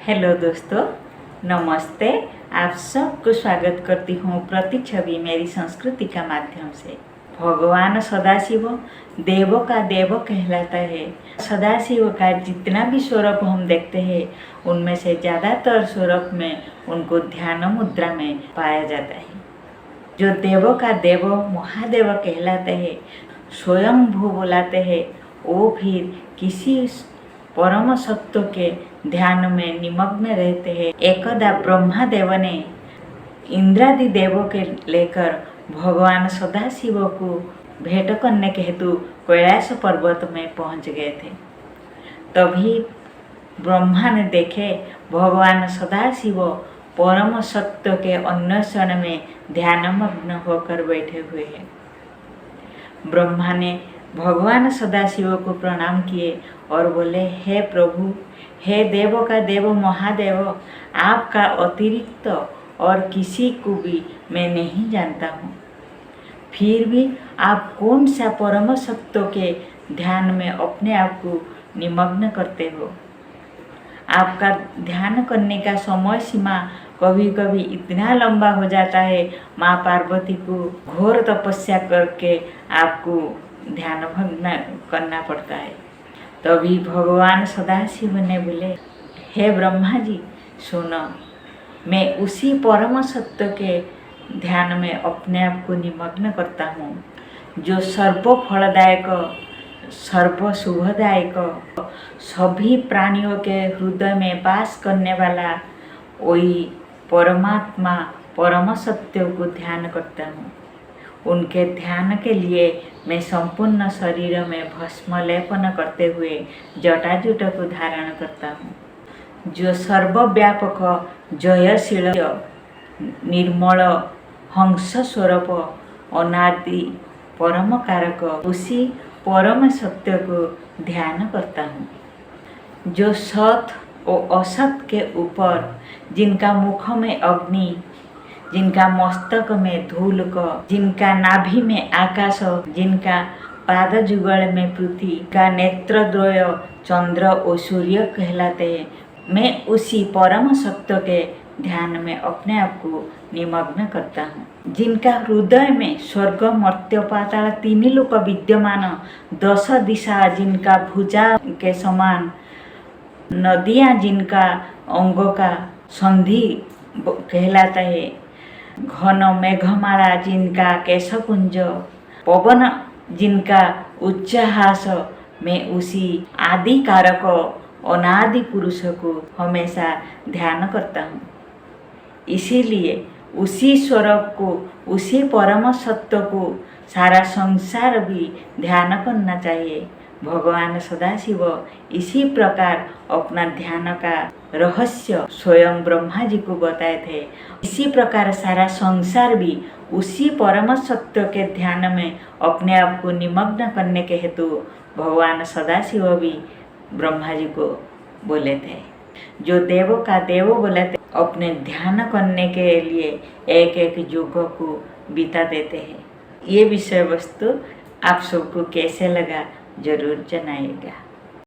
Hello दोस्तों, नमस्ते। आप सबको स्वागत करती हूँ प्रतिछवि मेरी संस्कृति का माध्यम से। भगवान सदाशिव देवों का देव कहलाता है। सदाशिव का जितना भी स्वरूप हम देखते हैं उनमें से ज़्यादातर स्वरूप में उनको ध्यान मुद्रा में पाया जाता है। जो देवों का देव महादेव कहलाते हैं, स्वयं भू बुलाते हैं, वो फिर किसी परम सत्व के ध्यान में निमग्न रहते हैं। एकदा ब्रह्मादेव ने इंद्रादि देवों के लेकर भगवान सदाशिव को भेंट करने के हेतु कैलाश पर्वत में पहुंच गए थे। तभी ब्रह्मा ने देखे भगवान सदाशिव परम सत्व के अन्वेषण में ध्यानमग्न होकर बैठे हुए हैं। ब्रह्मा ने भगवान सदाशिव को प्रणाम किए और बोले, हे प्रभु, हे देवों का देव महादेव, आपका अतिरिक्त और किसी को भी मैं नहीं जानता हूँ। फिर भी आप कौन सा परम सत्व के ध्यान में अपने आप को निमग्न करते हो? आपका ध्यान करने का समय सीमा कभी कभी इतना लंबा हो जाता है, माँ पार्वती को घोर तपस्या करके आपको ध्यान भंग करना पड़ता है। तभी भगवान सदाशिव ने बोले, हे ब्रह्मा जी सुनो, मैं उसी परम सत्व के ध्यान में अपने आप को निमग्न करता हूँ जो सर्व फलदायक, सर्व शुभदायक, सभी प्राणियों के हृदय में वास करने वाला वही परमात्मा परम सत्य को ध्यान करता हूँ। उनके ध्यान के लिए मैं संपूर्ण शरीर में भस्म लेपन करते हुए जटाजुट को धारण करता हूँ। जो सर्वव्यापक, जयशील, निर्मल, हंस स्वरूप, अनादि, परम कारक, उसी परम सत्य को ध्यान करता हूँ। जो सत और असत के ऊपर, जिनका मुख में अग्नि, जिनका मस्तक में धूल, जिनका नाभि में आकाश, जिनका पाद जुगल में पृथ्वी, का नेत्रद्वय चंद्र और सूर्य कहलाते हैं, मैं उसी परम सत्य के ध्यान में अपने आप को निमग्न करता हूँ। जिनका हृदय में स्वर्ग, मर्त्य, पाताल तीन लोक विद्यमान, 10 दिशा जिनका भुजा के समान, नदियाँ जिनका अंगों का संधि कहलाता है, घन मेघमाला जिनका केशपुंज, पवन जिनका उच्चहास, मैं उसी आदि कारक अनादि पुरुष को हमेशा ध्यान करता हूँ। इसीलिए उसी स्वरूप को, उसी परम सत्य को सारा संसार भी ध्यान करना चाहिए। भगवान सदाशिव इसी प्रकार अपना ध्यान का रहस्य स्वयं ब्रह्मा जी को बताए थे। इसी प्रकार सारा संसार भी उसी परम सत्य के ध्यान में अपने आप को निमग्न करने के हेतु भगवान सदाशिव भी ब्रह्मा जी को बोले थे। जो देवों का देव बोले थे, अपने ध्यान करने के लिए एक एक युग को बिता देते हैं। ये विषय वस्तु आप सबको कैसे लगा जरूर जनाइएगा।